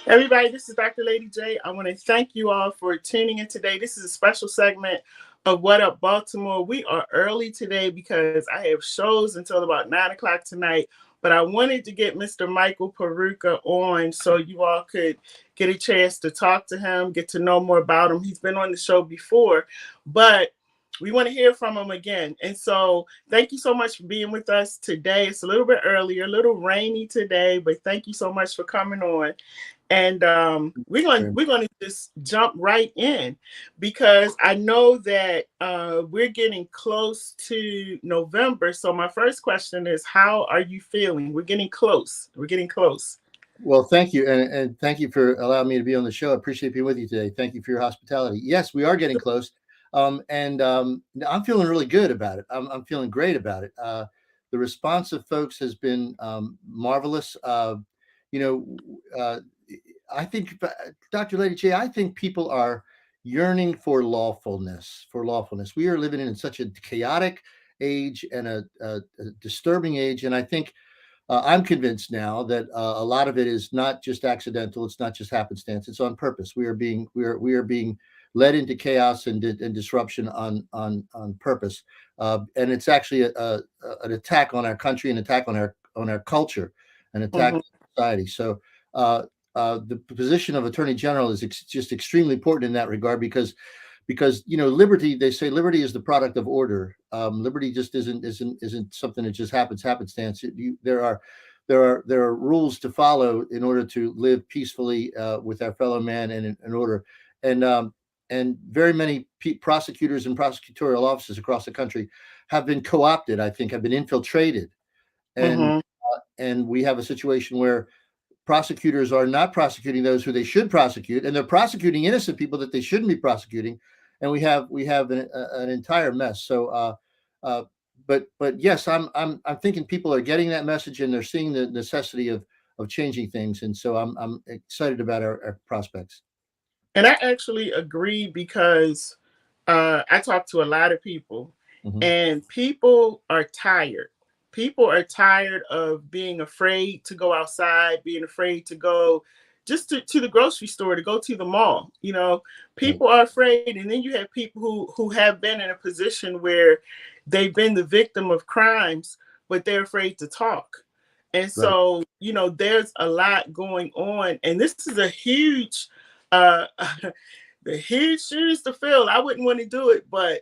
Everybody, this is Dr. Lady J. I want to thank you all for tuning in today. This is a special segment of What Up Baltimore. We are early today because I have shows until about 9 o'clock tonight, but I wanted to get Mr. Michael Peroutka on so you all could get a chance to talk to him, get to know more about him. He's been on the show before, but we want to hear from him again. And so thank you so much for being with us today. It's a little bit earlier, a little rainy today, but thank you so much for coming on. And we're going to just jump right in because I know that we're getting close to November. So my first question is, how are you feeling? We're getting close. We're getting close. Well, thank you, and thank you for allowing me to be on the show. I appreciate being with you today. Thank you for your hospitality. Yes, we are getting close, and I'm feeling really good about it. I'm feeling great about it. The response of folks has been marvelous. You know, I think, Dr. Lady J, I think people are yearning for lawfulness. For lawfulness, we are living in such a chaotic age and a disturbing age, and I think I'm convinced now that a lot of it is not just accidental. It's not just happenstance. It's on purpose. We are being led into chaos and disruption on purpose, and it's actually an attack on our country, an attack on our culture, an attack Mhm. on society. So. The position of Attorney General is just extremely important in that regard because liberty, they say liberty is the product of order. Liberty just isn't something that just happens happenstance. There are rules to follow in order to live peacefully with our fellow man and in order. And um, and very many prosecutors and prosecutorial offices across the country have been co-opted. I think have been infiltrated, and Mhm. and we have a situation where prosecutors are not prosecuting those who they should prosecute, and they're prosecuting innocent people that they shouldn't be prosecuting, and we have an entire mess. So, uh, but yes, I'm thinking people are getting that message and they're seeing the necessity of changing things, and so I'm excited about our prospects. And I actually agree because I talk to a lot of people, Hmm. and people are tired. People are tired of being afraid to go outside, being afraid to go just to the grocery store, to go to the mall. Right, People are afraid. And then you have people who have been in a position where they've been the victim of crimes, but they're afraid to talk. And right. so, there's a lot going on. And this is a huge uh the huge shoes to fill. I wouldn't want to do it, but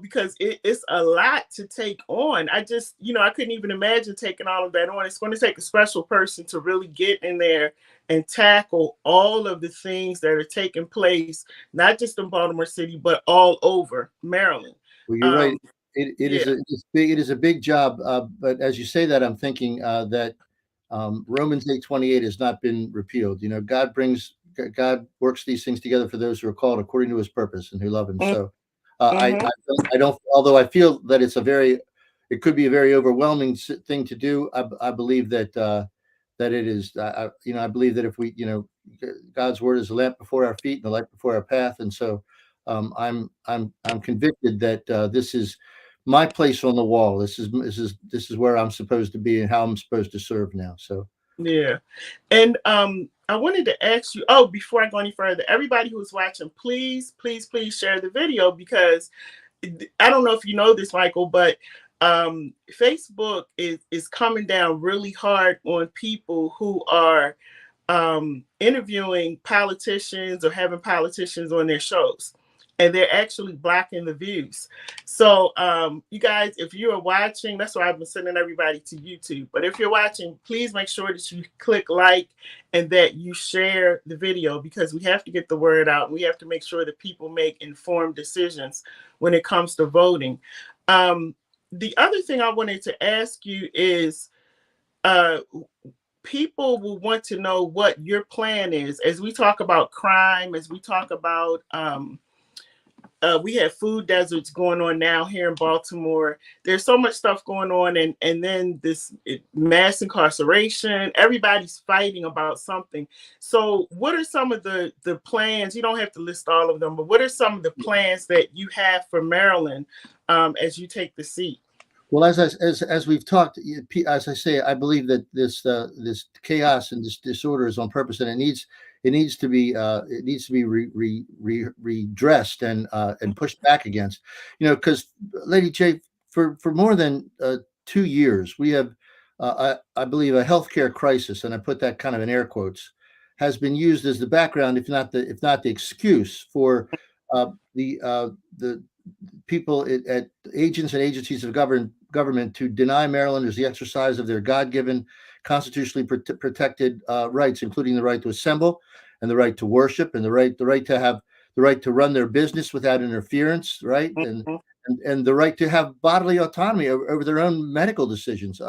because it's a lot to take on. I just, I couldn't even imagine taking all of that on. It's going to take a special person to really get in there and tackle all of the things that are taking place, not just in Baltimore City, but all over Maryland. Well, you're right. Um, It is yeah. a big job. But as you say that, I'm thinking that Romans 8:28 has not been repealed. God works these things together for those who are called according to His purpose and who love Him. So Mm-hmm. I don't. Although I feel that it could be a very overwhelming thing to do. I believe that it is. I believe that if God's word is a lamp before our feet and a light before our path, and so I'm convicted that this is my place on the wall. This is where I'm supposed to be and how I'm supposed to serve now. So Yeah. And I wanted to ask you, oh, before I go any further, everybody who's watching, please, please, please share the video because I don't know if you know this, Michael, but Facebook is coming down really hard on people who are interviewing politicians or having politicians on their shows. And they're actually blocking the views. So, you guys, if you are watching, that's why I've been sending everybody to YouTube. But if you're watching, please make sure that you click like and that you share the video because we have to get the word out. We have to make sure that people make informed decisions when it comes to voting. Um, the other thing I wanted to ask you is uh, people will want to know what your plan is as we talk about crime, as we talk about we have food deserts going on now here in Baltimore. There's so much stuff going on, and then this mass incarceration. Everybody's fighting about something. So, what are some of the plans? You don't have to list all of them, but what are some of the plans that you have for Maryland as you take the seat? Well, as we've talked, as I say, I believe that this chaos and this disorder is on purpose, and it needs to be redressed and pushed back against. Because Lady J, for more than 2 years, we have, I believe, a healthcare crisis, and I put that kind of in air quotes, has been used as the background, if not the excuse for the people at agents and agencies of government to deny Marylanders the exercise of their God-given, constitutionally protected rights, including the right to assemble, and the right to worship, and the right to run their business without interference, right, Mhm. and the right to have bodily autonomy over their own medical decisions,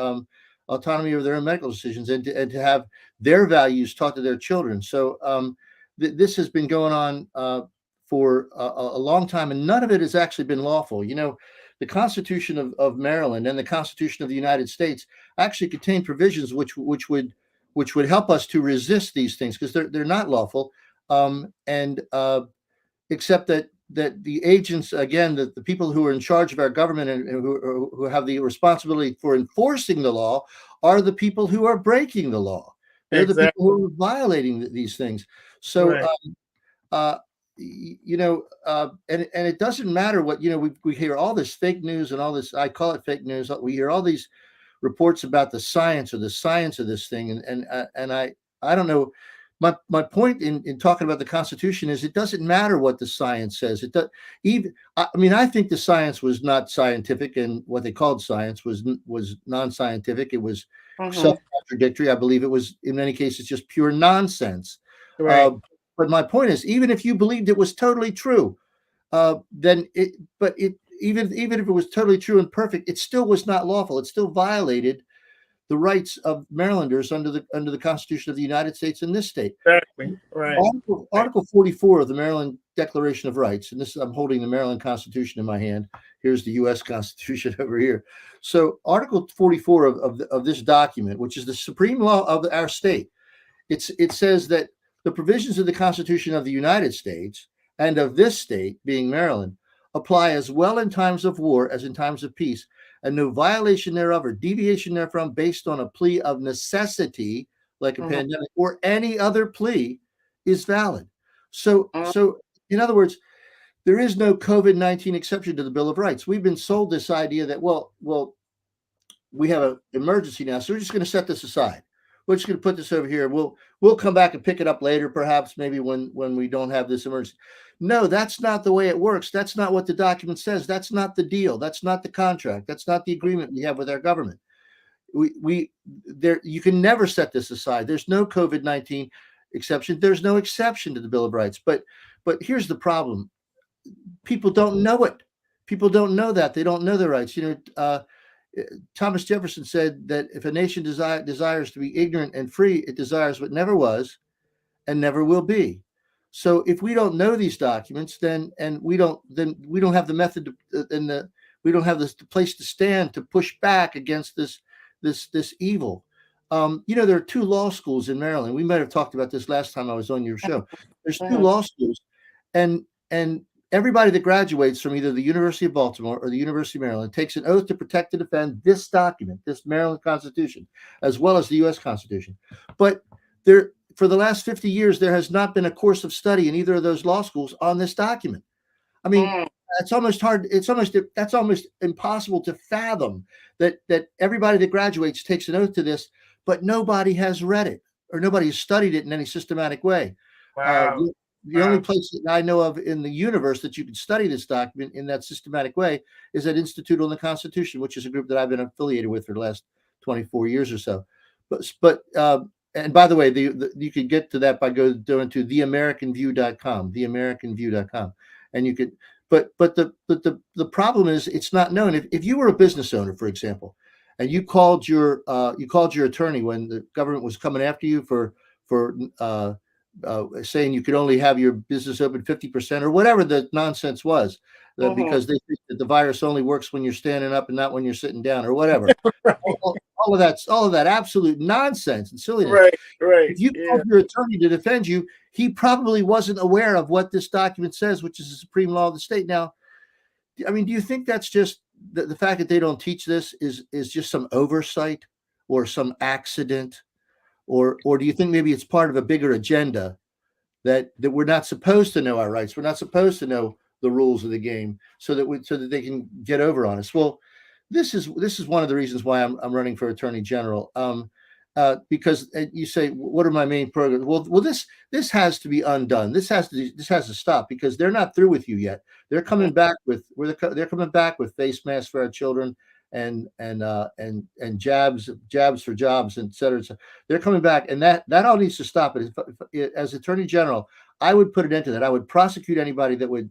autonomy over their own medical decisions, and to have their values taught to their children. So this has been going on for a long time, and none of it has actually been lawful. The Constitution of Maryland and the Constitution of the United States actually contain provisions which would help us to resist these things, because they're not lawful, and except that the agents, again, the people who are in charge of our government and who have the responsibility for enforcing the law, are the people who are breaking the law. They're the Exactly. people who are violating these things. So Right. uh, and it doesn't matter what, we hear all this fake news and all this, I call it fake news. We hear all these reports about the science of this thing. And I don't know. My point in talking about the Constitution is it doesn't matter what the science says. It does even, I mean, I think the science was not scientific, and what they called science was non-scientific. It was Hmm. self-contradictory. I believe it was, in many cases, just pure nonsense. Uh, Right. but my point is, even if you believed it was totally true, then it, but it, even if it was totally true and perfect, it still was not lawful. It still violated the rights of Marylanders under the Constitution of the United States in this state. Exactly. Right. Right. Article 44 of the Maryland Declaration of Rights, and this, I'm holding the Maryland Constitution in my hand. Here's the U.S. Constitution over here. So Article 44 of this document, which is the supreme law of our state, it says that the provisions of the Constitution of the United States and of this state, being Maryland, apply as well in times of war as in times of peace, and no violation thereof or deviation therefrom based on a plea of necessity, like a Mhm. pandemic, or any other plea, is valid. So, Mhm. so in other words, there is no COVID-19 exception to the Bill of Rights. We've been sold this idea that, well, we have an emergency now, so we're just going to set this aside. We're just going to put this over here. We'll come back and pick it up later, perhaps, maybe when we don't have this emergency. No, that's not the way it works. That's not what the document says. That's not the deal. That's not the contract. That's not the agreement we have with our government. We there you can never set this aside. There's no COVID-19 exception. There's no exception to the Bill of Rights. But here's the problem. People don't know it. People don't know that. They don't know their rights. Thomas Jefferson said that if a nation desires to be ignorant and free, it desires what never was and never will be. So if we don't know these documents, then we don't have the method we don't have this place to stand to push back against this evil. There are two law schools in Maryland. We might have talked about this last time I was on your show. There's two Mhm. law schools, and everybody that graduates from either the University of Baltimore or the University of Maryland takes an oath to protect and defend this document, this Maryland Constitution, as well as the U.S. Constitution. But for the last 50 years, there has not been a course of study in either of those law schools on this document. I mean, Mhm. it's almost hard. That's almost impossible to fathom that everybody that graduates takes an oath to this, but nobody has read it or nobody has studied it in any systematic way. Uh, Wow. the, the only Wow. place that I know of in the universe that you can study this document in that systematic way is at Institute on the Constitution, which is a group that I've been affiliated with for the last 24 years or so. And by the way, you could get to that by going to theamericanview.com, theamericanview.com, and you could. But the problem is it's not known. If you were a business owner, for example, and you called your attorney when the government was coming after you for saying you could only have your business open 50% or whatever the nonsense was, Mhm. because they think that the virus only works when you're standing up and not when you're sitting down or whatever. Right. All of that absolute nonsense and silliness. Right. Right. If you Yeah. called your attorney to defend you, he probably wasn't aware of what this document says, which is the supreme law of the state. Now, I mean, do you think that's just the fact that they don't teach this is just some oversight or some accident, or do you think maybe it's part of a bigger agenda that we're not supposed to know our rights? We're not supposed to know the rules of the game so that they can get over on us. Well, this is one of the reasons why I'm running for attorney general. Because you say, what are my main programs? Well, this has to be undone. This has to stop because they're not through with you yet. They're coming back with they're coming back with face masks for our children and jabs for jobs, et cetera, et cetera. They're coming back, and that all needs to stop. As attorney general, I would put an end to that. I would prosecute anybody that would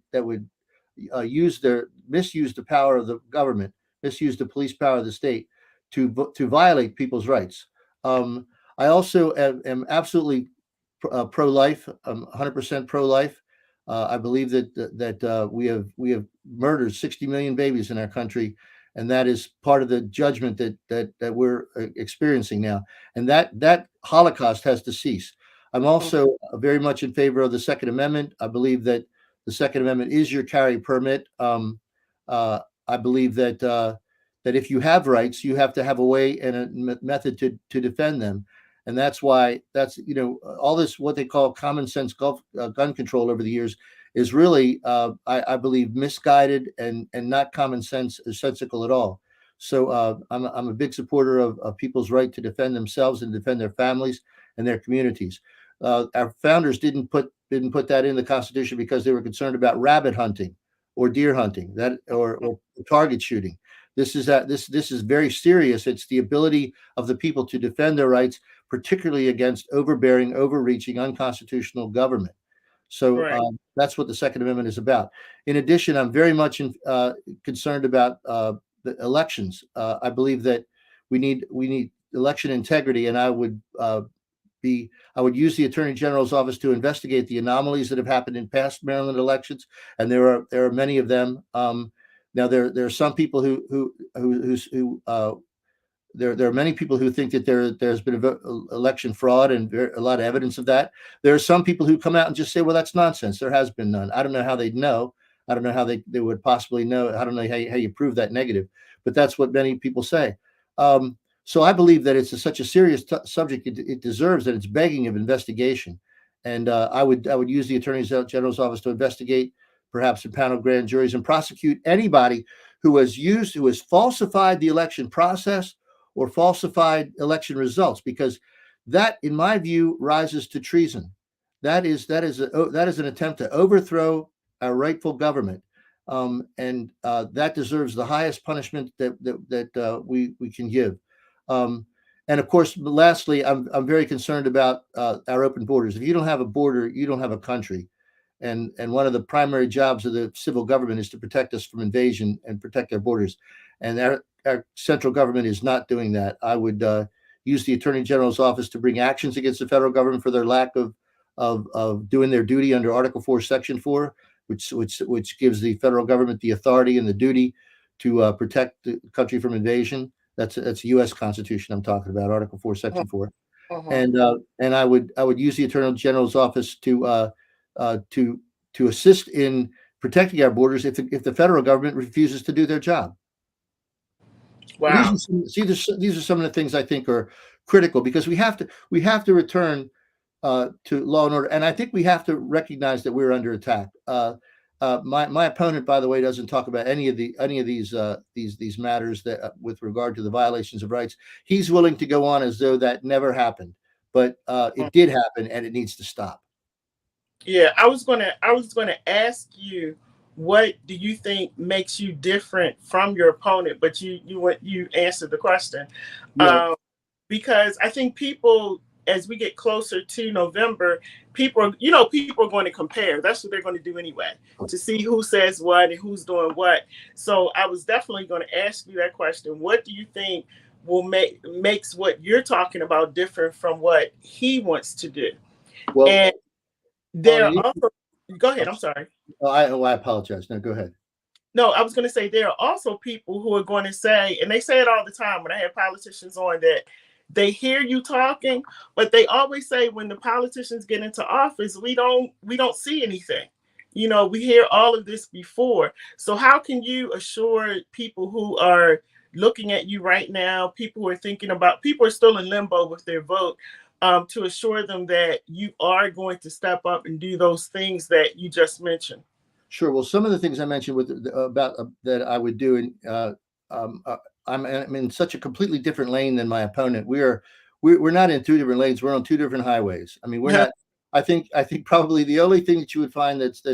misuse the power of the government, misuse the police power of the state to violate people's rights. I also am absolutely pro-life. I'm 100% pro-life. I believe that we have murdered 60 million babies in our country, and that is part of the judgment that we're experiencing now. And that Holocaust has to cease. I'm also very much in favor of the Second Amendment. I believe that the Second Amendment is your carry permit. I believe that if you have rights, you have to have a way and a method to defend them. And that's why all this, what they call common sense gun control over the years is really, I believe, misguided and not common sense or sensical at all. So I'm a big supporter of people's right to defend themselves and defend their families and their communities. Our founders didn't put that in the Constitution because they were concerned about rabbit hunting or deer hunting or target shooting. This is very serious. It's the ability of the people to defend their rights, particularly against overbearing, overreaching, unconstitutional government. So Right. that's what the Second Amendment is about. In addition, I'm very much concerned about the elections. I believe that we need election integrity, and I would use the Attorney General's office to investigate the anomalies that have happened in past Maryland elections, and there are many of them. Now there are some people who there are many people who think that there's been election fraud and a lot of evidence of that. There are some people who come out and just say, well, that's nonsense. There has been none. I don't know how they'd know. I don't know how they would possibly know. I don't know how you prove that negative, but that's what many people say. So I believe that it's such a serious subject. It deserves that. It's begging of investigation. And I would use the Attorney General's office to investigate, perhaps impanel grand juries and prosecute anybody who has falsified the election process or falsified election results, because that, in my view, rises to treason. That is an attempt to overthrow our rightful government, and that deserves the highest punishment that we can give. And of course, lastly, I'm very concerned about our open borders. If you don't have a border, you don't have a country. And one of the primary jobs of the civil government is to protect us from invasion and protect our borders. And our central government is not doing that. I would use the Attorney General's office to bring actions against the federal government for their lack of doing their duty under Article 4, Section 4, which gives the federal government the authority and the duty to protect the country from invasion. That's the U.S. Constitution I'm talking about, Article 4, Section 4. And I would use the Attorney General's office to assist in protecting our borders if the federal government refuses to do their job. So Wow. these are some of the things I think are critical, because we have to return to law and order, and I think we have to recognize that we're under attack. My opponent, by the way, doesn't talk about any of these matters that with regard to the violations of rights. He's willing to go on as though that never happened, but it did happen, and it needs to stop. Yeah, I was gonna ask you, what do you think makes you different from your opponent? But you answered the question. Yeah. Because I think people, as we get closer to November, people are going to compare. That's what they're going to do anyway, to see who says what and who's doing what. So I was definitely going to ask you that question. What do you think will makes what you're talking about different from what he wants to do? Well, And there are you, also, go ahead. I'm sorry. I apologize. No, go ahead. No, I was going to say there are also people who are going to say, and they say it all the time when I have politicians on, that they hear you talking, but they always say when the politicians get into office, we don't see anything. we hear all of this before. So how can you assure people who are looking at you right now, people who are thinking about, people are still in limbo with their vote, to assure them that you are going to step up and do those things that you just mentioned? Sure. Well, some of the things I mentioned about that I would do, and um, uh, I'm in such a completely different lane than my opponent. We're not in two different lanes. We're on two different highways. I mean, we're not. I think probably the only thing that you would find that's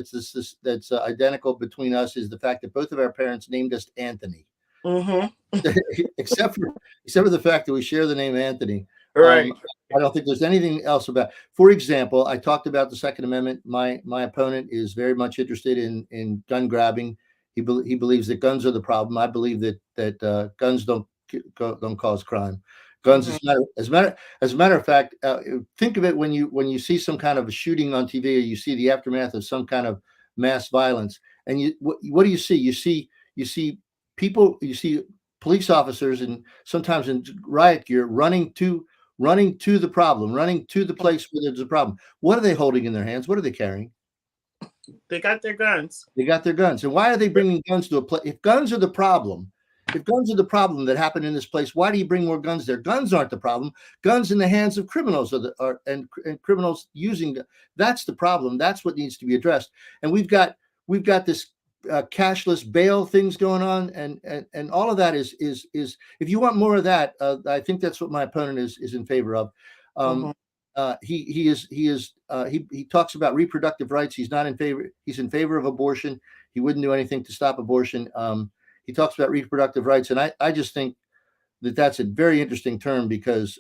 identical between us is the fact that both of our parents named us Anthony. Mm-hmm. except for except for the fact that we share the name Anthony. Um, Right. I don't think there's anything else about. For example, I talked about the Second Amendment. My opponent is very much interested in gun grabbing. He believes that guns are the problem. I believe that guns don't cause crime. Guns, Mm-hmm. as a matter of fact, think of it when you see some kind of a shooting on TV, or you see the aftermath of some kind of mass violence, and what do you see? You see people. You see police officers, and sometimes in riot gear, running to the problem, running to the place where there's a problem. What are they holding in their hands? What are they carrying? They got their guns. They got their guns. And why are they bringing guns to a place? If guns are the problem that happened in this place, why do you bring more guns there? Guns aren't the problem. Guns in the hands of criminals and criminals using, that's the problem. That's what needs to be addressed. And we've got this cashless bail things going on, and all of that is if you want more of that, I think that's what my opponent is in favor of. Mm-hmm. Um, he talks about reproductive rights. He's not in favor. He's in favor of abortion. He wouldn't do anything to stop abortion. He talks about reproductive rights, and I just think that that's a very interesting term because,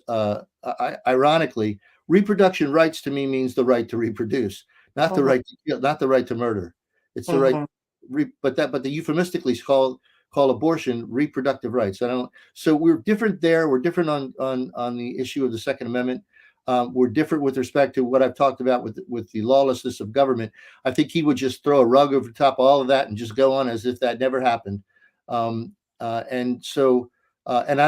ironically, reproduction rights to me means the right to reproduce, not the Mm-hmm. right to kill, not the right to murder. It's the right, Mm-hmm. but the euphemistically call abortion reproductive rights. I don't. So we're different there. We're different on the issue of the Second Amendment. We're different with respect to what I've talked about with the lawlessness of government. I think he would just throw a rug over the top of all of that and just go on as if that never happened. And so, and I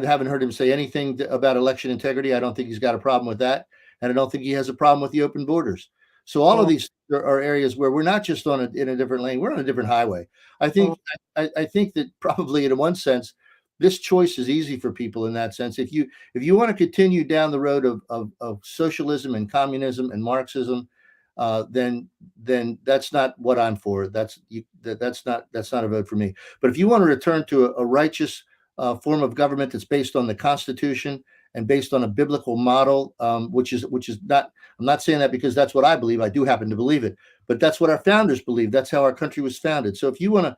haven't heard him say anything about election integrity. I don't think he's got a problem with that, and I don't think he has a problem with the open borders. So all of these are areas where we're not just in a different lane; we're on a different highway. I Mm-hmm. think I think that probably in one sense, this choice is easy for people in that sense. If you want to continue down the road of socialism and communism and Marxism, then that's not what I'm for. That's not a vote for me. But if you want to return to a righteous form of government that's based on the Constitution and based on a biblical model, which is not. I'm not saying that because that's what I believe. I do happen to believe it, but that's what our founders believed. That's how our country was founded. So if you want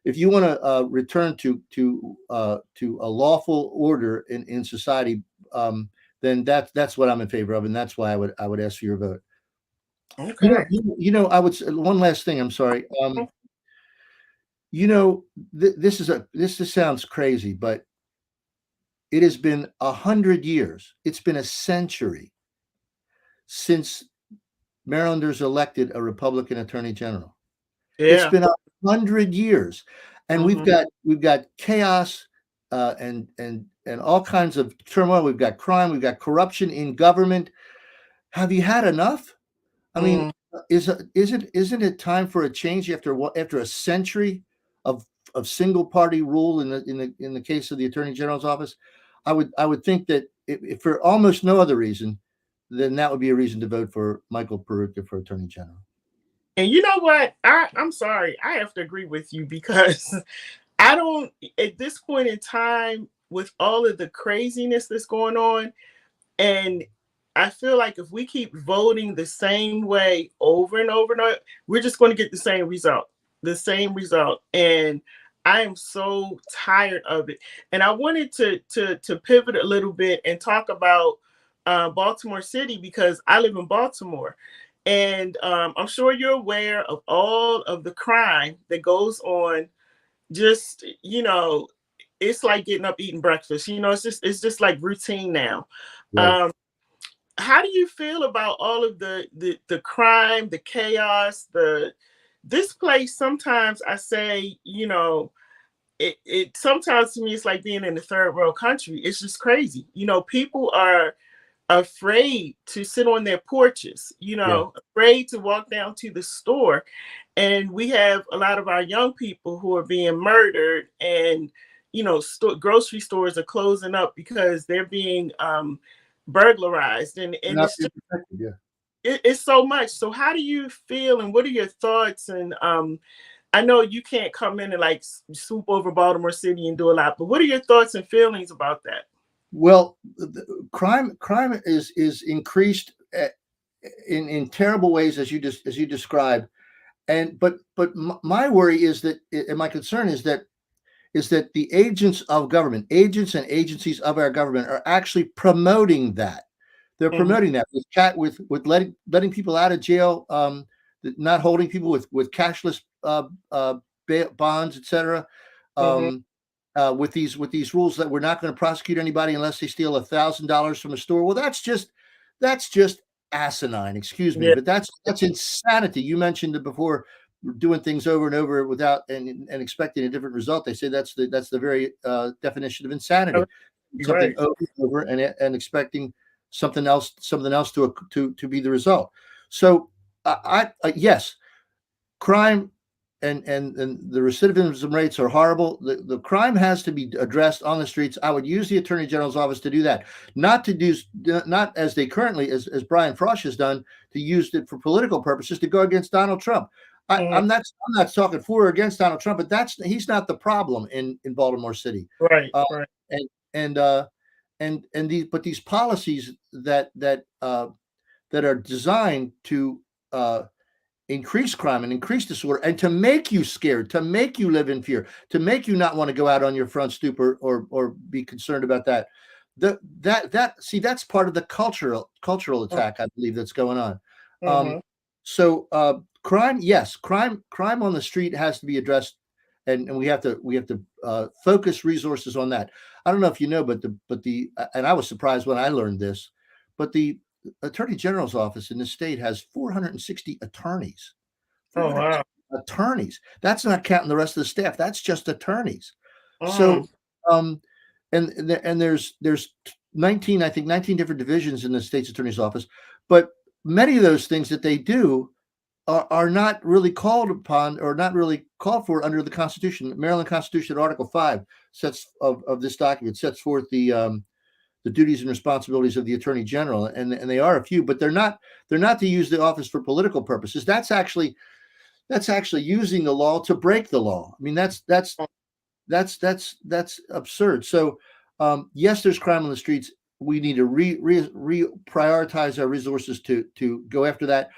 to return to a lawful order in society, then that's what I'm in favor of, and that's why I would ask for your vote. Okay. I would say one last thing. I'm sorry. This just sounds crazy, but it has been 100 years. It's been a century since Marylanders elected a Republican Attorney General. It's Yeah. been 100 years, and we've Mm-hmm. got chaos and all kinds of turmoil. We've got crime. We've got corruption in government. Have you had enough? I mean, Mm-hmm. isn't it time for a change after a century of single party rule in the case of the Attorney General's office? I would think that if for almost no other reason, then that would be a reason to vote for Michael Peroutka for Attorney General. And you know what? I'm sorry. I have to agree with you because I don't, at this point in time, with all of the craziness that's going on, and I feel like if we keep voting the same way over and over and over, we're just going to get the same result, the same result. And I am so tired of it. And I wanted to pivot a little bit and talk about Baltimore City because I live in Baltimore. And I'm sure you're aware of all of the crime that goes on. Just it's like getting up eating breakfast. It's just like routine now. Right. Um, how do you feel about all of the crime, the chaos, this place? Sometimes I say, it sometimes to me it's like being in a third world country. It's just crazy. People are afraid to sit on their porches, Yeah. afraid to walk down to the store. And we have a lot of our young people who are being murdered, and grocery stores are closing up because they're being burglarized, and Not it's being just protected. Yeah. it's so much. So how do you feel, and what are your thoughts? And I know you can't come in and like swoop over Baltimore City and do a lot, but what are your thoughts and feelings about that? Well, crime is increased in terrible ways as you described. And but my worry is that, and my concern is that the agents of government, agents and agencies of our government, are actually promoting that. They're Hmm. promoting that with letting people out of jail, not holding people with cashless bonds, etc. Hmm. Um, with these rules that we're not going to prosecute anybody unless they steal $1,000 from a store. Well, that's just asinine. Excuse me, Yeah. but that's insanity. You mentioned it before, doing things over and over without and expecting a different result. They say that's the very definition of insanity. You're Something right. over and over and expecting something else to be the result. So yes, crime and the recidivism rates are horrible. The crime has to be addressed on the streets. I would use the attorney general's office to do that, not as they currently, as Brian Frosh has done, to use it for political purposes to go against Donald Trump. Hmm. I'm not talking for or against Donald Trump, but he's not the problem in Baltimore City. Right. uh, Right. and these policies that are designed to increase crime and increase disorder, and to make you scared, to make you live in fear, to make you not want to go out on your front stoop or be concerned about that. That's part of the cultural attack, I believe, that's going on. Hmm. Um, so crime, yes, crime on the street has to be addressed, and we have to focus resources on that. I don't know if you know, but the and I was surprised when I learned this, but the Attorney General's office in this state has 460 attorneys. Oh 400 wow. attorneys. That's not counting the rest of the staff. That's just attorneys. Mm. So, um, and there's 19, I think 19 different divisions in the state's attorney's office, but many of those things that they do are not really called upon or not really called for under the Constitution. Maryland Constitution, Article 5 of this document sets forth the duties and responsibilities of the attorney general, and they are a few, but they're not to use the office for political purposes. That's actually using the law to break the law. I mean, that's absurd. So yes, there's crime on the streets. We need to prioritize our resources to go after that.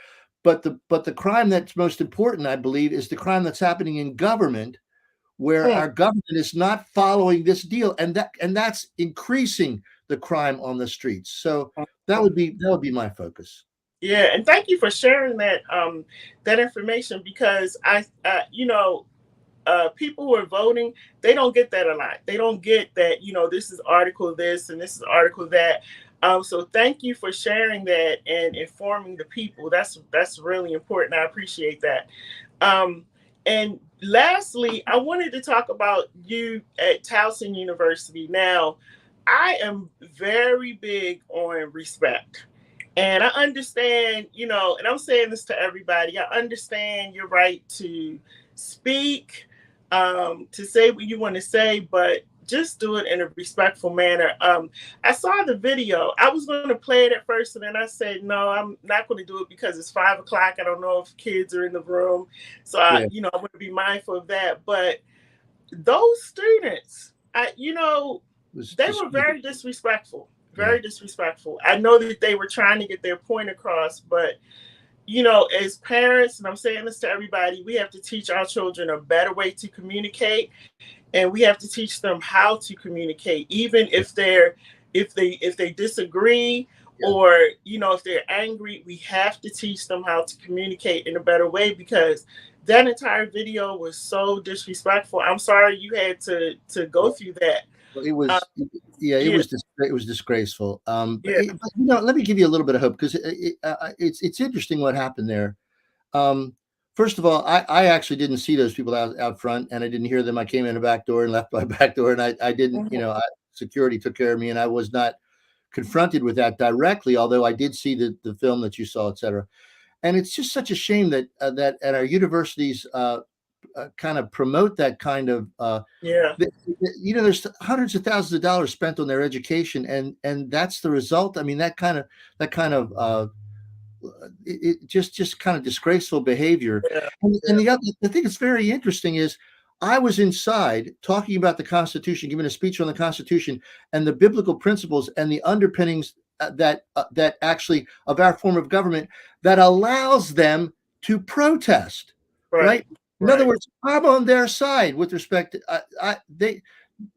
But the crime that's most important, I believe, is the crime that's happening in government, where Mm. our government is not following this deal, and that's increasing the crime on the streets. So that would be my focus. Yeah, and thank you for sharing that information, because people who are voting, they don't get that a lot. They don't get that, this is article this and this is article that. So thank you for sharing that and informing the people. That's really important. I appreciate that. Um, and lastly, I wanted to talk about you at Towson University. Now, I am very big on respect. And I understand, and I'm saying this to everybody, I understand your right to speak, to say what you want to say, but just do it in a respectful manner. I saw the video. I was going to play it at first, and then I said, no, I'm not going to do it because it's 5 o'clock. I don't know if kids are in the room. So, Yeah, I want to be mindful of that. But those students, it was they were very disgraceful. disrespectful. Yeah, Very disrespectful. I know that they were trying to get their point across, but as parents, and I'm saying this to everybody, we have to teach our children a better way to communicate, and we have to teach them how to communicate, even yeah, if they disagree, yeah. or if they're angry. We have to teach them how to communicate in a better way, because that entire video was so disrespectful. I'm sorry you had to go Well, through that. it Uh, was, yeah, it yeah. was it was disgraceful. Yeah. But let me give you a little bit of hope, because it's interesting what happened there. Um, First of all, I actually didn't see those people out front, and I didn't hear them. I came in a back door and left by back door, and I didn't, Mhm. security took care of me, and I was not confronted with that directly, although I did see the film that you saw, et cetera. And it's just such a shame that that at our universities kind of promote that kind of Yeah. there's hundreds of thousands of dollars spent on their education, and that's the result. I mean, that kind of it just kind of disgraceful behavior. Yeah. And the thing that's very interesting is I was inside talking about the Constitution, giving a speech on the Constitution and the biblical principles and the underpinnings that actually of our form of government that allows them to protest, Right. right? In other Right. words, I'm on their side with respect to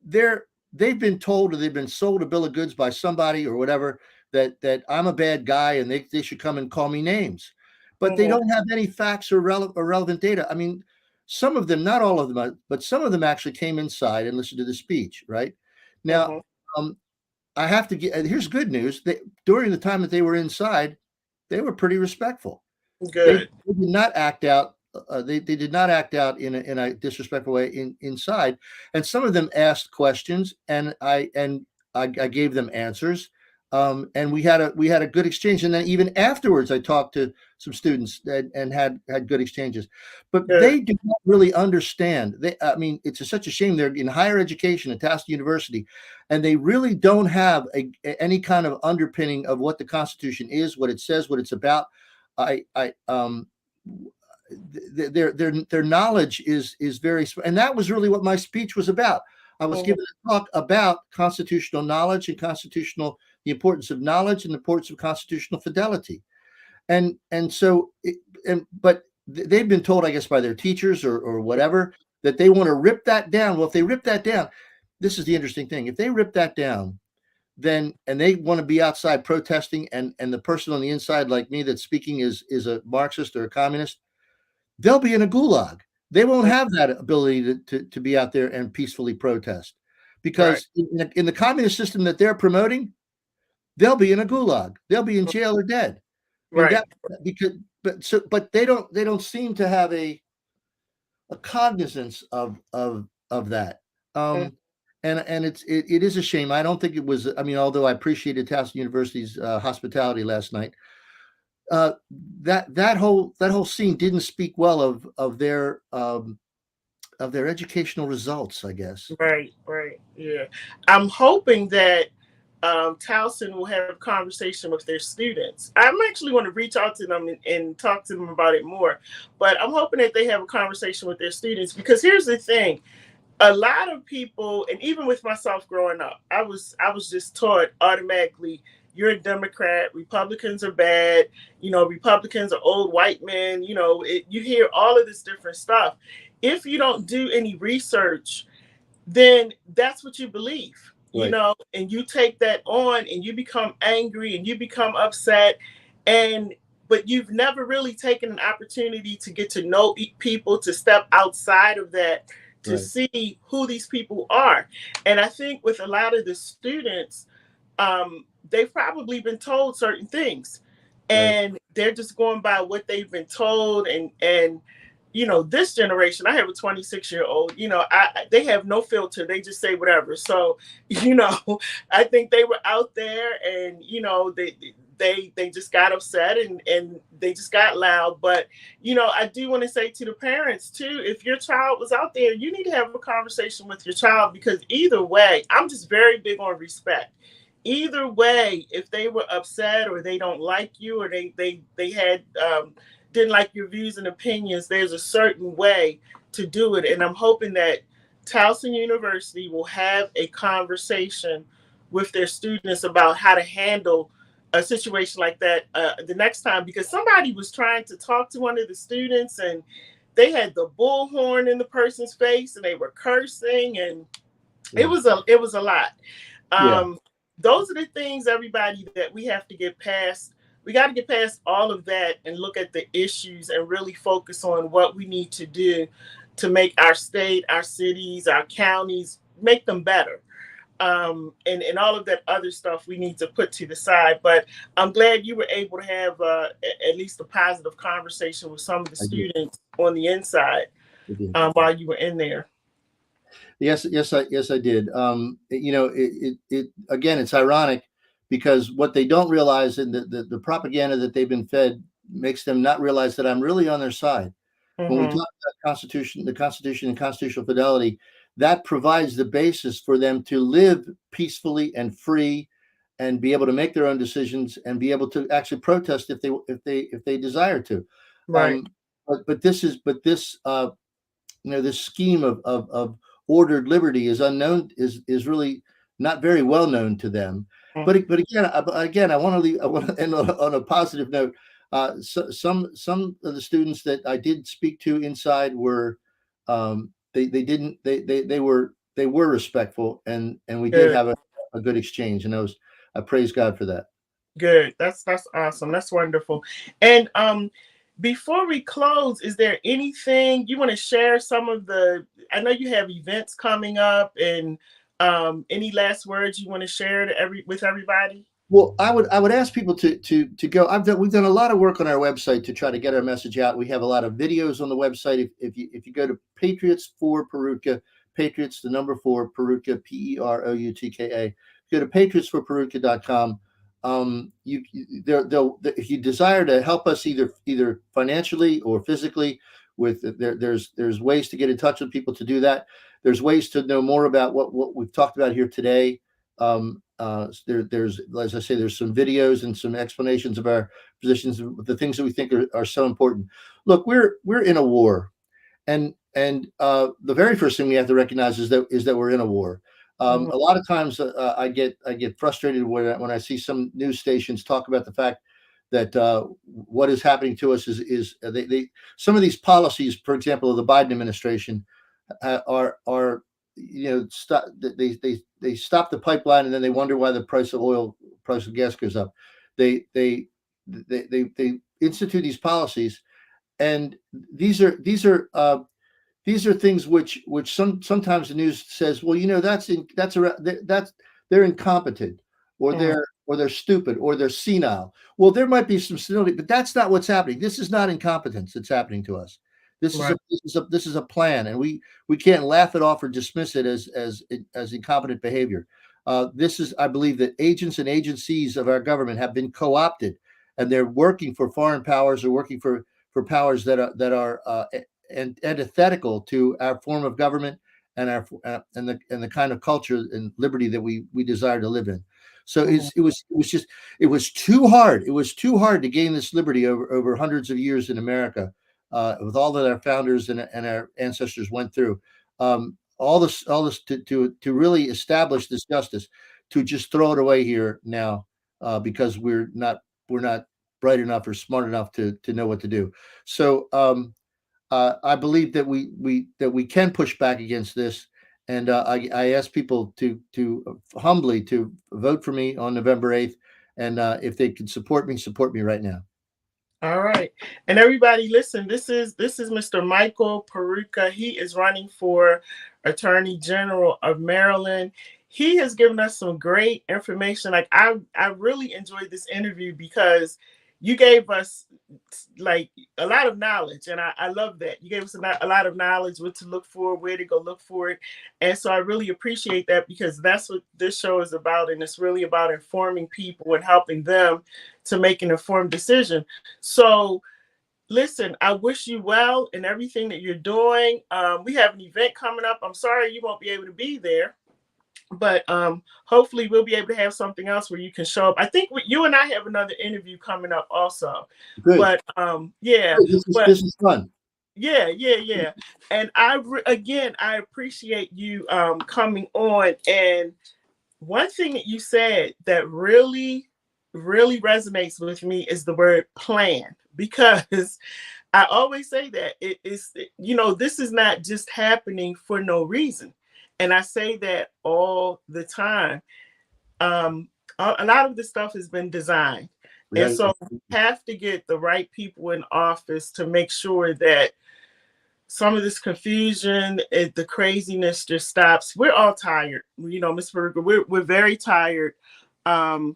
they're they've been told or they've been sold a bill of goods by somebody or whatever that I'm a bad guy and they should come and call me names. But they Mm-hmm. don't have any facts or relevant data. I mean, some of them, not all of them, but some of them actually came inside and listened to the speech, right? Now, Mm-hmm. um, I have to get here's good news. During the time that they were inside, they were pretty respectful. Good. They did not act out. They did not act out in a disrespectful way inside, and some of them asked questions, and I gave them answers, and we had a good exchange. And then even afterwards, I talked to some students and had good exchanges. But Good. they do not really understand. I mean, it's such a shame. They're in higher education at Towson University, and they really don't have any kind of underpinning of what the Constitution is, what it says, what it's about. I their knowledge is very, and that was really what my speech was about. I was Mm-hmm. giving a talk about constitutional knowledge and the importance of knowledge and the importance of constitutional fidelity. And so but they've been told, I guess, by their teachers or whatever, that they want to rip that down. Well, if they rip that down, this is the interesting thing. If they rip that down, then and they want to be outside protesting, and the person on the inside like me that's speaking is a Marxist or a communist, they'll be in a gulag. They won't have that ability to be out there and peacefully protest, Right. because in the communist system that they're promoting, they'll be in a gulag. They'll be in jail or dead. I mean Right. that because but they don't seem to have a cognizance of that. Mm. And it is a shame. I don't think it was. I mean, although I appreciated Towson University's hospitality last night, uh, that whole scene didn't speak well of their educational results, I guess. Right. Right. Yeah. I'm hoping that Towson will have a conversation with their students. I'm actually going to reach out to them and talk to them about it more. But I'm hoping that they have a conversation with their students, because here's the thing: a lot of people, and even with myself growing up, I was just taught automatically, you're a Democrat, Republicans are bad, Republicans are old white men, you hear all of this different stuff. If you don't do any research, then that's what you believe, Right, and you take that on and you become angry and you become upset, and but you've never really taken an opportunity to get to know people, to step outside of that, to right, see who these people are. And I think with a lot of the students, they've probably been told certain things, right, and they're just going by what they've been told. And this generation, I have a 26-year-old, they have no filter, they just say whatever. So you know I think they were out there, and they just got upset, and they just got loud. But I do want to say to the parents too, if your child was out there, you need to have a conversation with your child, because either way, I'm just very big on respect. Either way, if they were upset, or they don't like you, or they had didn't like your views and opinions, there's a certain way to do it. And I'm hoping that Towson University will have a conversation with their students about how to handle a situation like that the next time, because somebody was trying to talk to one of the students, and they had the bullhorn in the person's face, and they were cursing, and it yeah, was a lot. yeah, um, those are the things, everybody, that we have to get past. We got to get past all of that and look at the issues and really focus on what we need to do to make our state, our cities, our counties, make them better. And all of that other stuff we need to put to the side. But I'm glad you were able to have at least a positive conversation with some of the I did. students on the inside I did. while you were in there. Yes, I did. It again, it's ironic because what they don't realize, and the propaganda that they've been fed makes them not realize that I'm really on their side. When we Mm-hmm. talk about the Constitution and constitutional fidelity, that provides the basis for them to live peacefully and free, and be able to make their own decisions and be able to actually protest if they desire to. Right. Um, but this this scheme of ordered liberty is unknown, is really not very well known to them. Mm. But again, I want to leave. I want to end on a positive note. Some of the students that I did speak to inside were, they didn't they were respectful, and we did Good. have a good exchange, and I praise God for that. Good. That's awesome. That's wonderful. And before we close, is there anything you want to share? Some of the I know you have events coming up, and any last words you want to share to with everybody? Well, I would ask people to go. We've done a lot of work on our website to try to get our message out. We have a lot of videos on the website. If you go to Patriots for Peroutka, Patriots the number four Peroutka, Peroutka, go to patriotsforperoutka.com. If you desire to help us either financially or physically, there's ways to get in touch with people to do that. There's ways to know more about what we've talked about here today. There's, as I say, there's some videos and some explanations of our positions, the things that we think are so important. Look, we're in a war, and the very first thing we have to recognize is that we're in a war. Mhm. A lot of times, I get frustrated when I see some news stations talk about the fact that what is happening to us is they some of these policies, for example, of the Biden administration, are stop they stop the pipeline, and then they wonder why the price of gas goes up. They institute these policies, and these are things which sometimes the news says, well, that's they're incompetent, or Mhm. they're stupid, or they're senile. Well, there might be some senility, but that's not what's happening. This is not incompetence that's happening to us. Right. This is a plan, and we can't laugh it off or dismiss it as incompetent behavior. This is, I believe, that agents and agencies of our government have been co-opted, and they're working for foreign powers, or working for powers that are and antithetical to our form of government, and our and the kind of culture and liberty that we desire to live in. So Mhm. it was too hard. It was too hard to gain this liberty over hundreds of years in America, with all that our founders and our ancestors went through. All this to really establish this justice, to just throw it away here now, because we're not bright enough or smart enough to know what to do. So I believe that we can push back against this, and I ask people to humbly to vote for me on November 8th, and if they can support me right now. All right. And everybody listen, this is Mr. Michael Peroutka. He is running for Attorney General of Maryland. He has given us some great information. Like I really enjoyed this interview because you gave us like a lot of knowledge, and I love that. You gave us a lot of knowledge, what to look for, where to go look for it. And so I really appreciate that, because that's what this show is about, and it's really about informing people and helping them to make an informed decision. So, listen, I wish you well in everything that you're doing. We have an event coming up. I'm sorry you won't be able to be there, but hopefully we'll be able to have something else where you can show up. I think you and I have another interview coming up also. Good. But yeah, Good. but This is fun. yeah. And again, I appreciate you coming on. And one thing that you said that really resonates with me is the word plan, because I always say that it is, this is not just happening for no reason. And I say that all the time. Um, a lot of this stuff has been designed. And Right. so we have to get the right people in office to make sure that some of this confusion, the craziness just stops. We're all tired. Miss Berger, we're very tired. Um,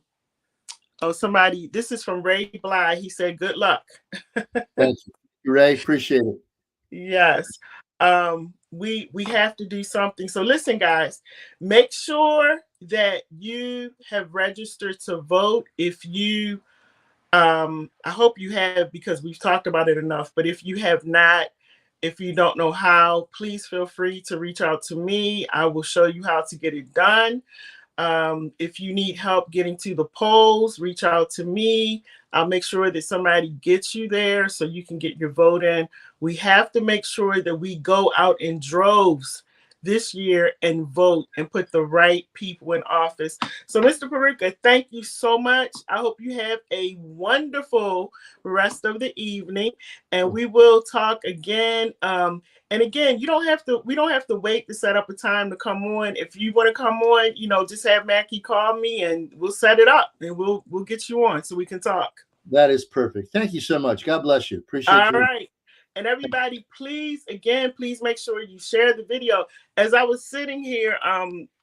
this is from Ray Bly. He said, good luck. Thank you, Ray. Appreciate it. Yes. we have to do something. So listen, guys, make sure that you have registered to vote. If you I hope you have, because we've talked about it enough, but if you have not, if you don't know how, please feel free to reach out to me. I will show you how to get it done. If you need help getting to the polls, reach out to me. I'll make sure that somebody gets you there so you can get your vote in. We have to make sure that we go out in droves this year and vote and put the right people in office. So, Mr. Peroutka, thank you so much. I hope you have a wonderful rest of the evening, and we will talk again. And again, you don't have to. We don't have to wait to set up a time to come on. If you want to come on, just have Mackie call me, and we'll set it up, and we'll get you on so we can talk. That is perfect. Thank you so much. God bless you. Appreciate All you. right. And everybody, please, again, please make sure you share the video. As I was sitting here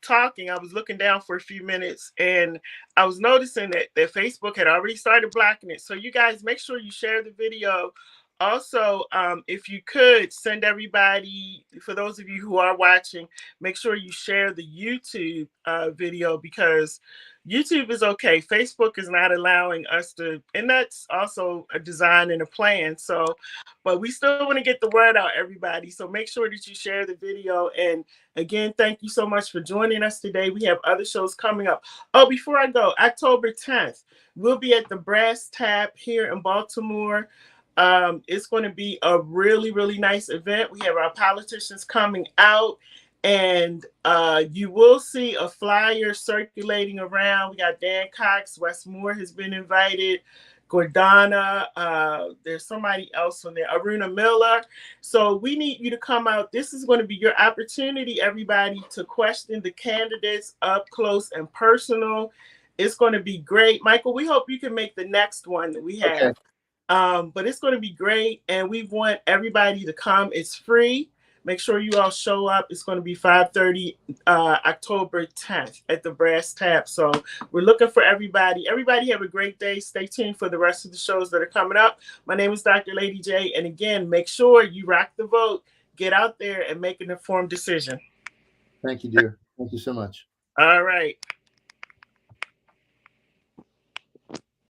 talking, I was looking down for a few minutes, and I was noticing that Facebook had already started blocking it. So you guys make sure you share the video. Also, if you could send everybody, for those of you who are watching, make sure you share the YouTube video, because YouTube is okay. Facebook is not allowing us to, and that's also a design and a plan. So, but we still want to get the word out, everybody. So make sure that you share the video. And again, thank you so much for joining us today. We have other shows coming up. Oh, before I go, October 10th, we'll be at the Brass Tap here in Baltimore. It's going to be a really, really nice event. We have our politicians coming out, and you will see a flyer circulating around. We got Dan Cox, Wes Moore has been invited, Gordana, there's somebody else on there, Aruna Miller. So we need you to come out. This is going to be your opportunity, everybody, to question the candidates up close and personal. It's going to be great. Michael, we hope you can make the next one that we have. Okay. But it's going to be great, and we want everybody to come. It's free. Make sure you all show up. It's going to be 5:30 October 10th at the Brass Tap. So we're looking for everybody. Everybody have a great day. Stay tuned for the rest of the shows that are coming up. My name is Dr. LadyJ, and again, make sure you rock the vote. Get out there and make an informed decision. Thank you, dear. Thank you so much. All right.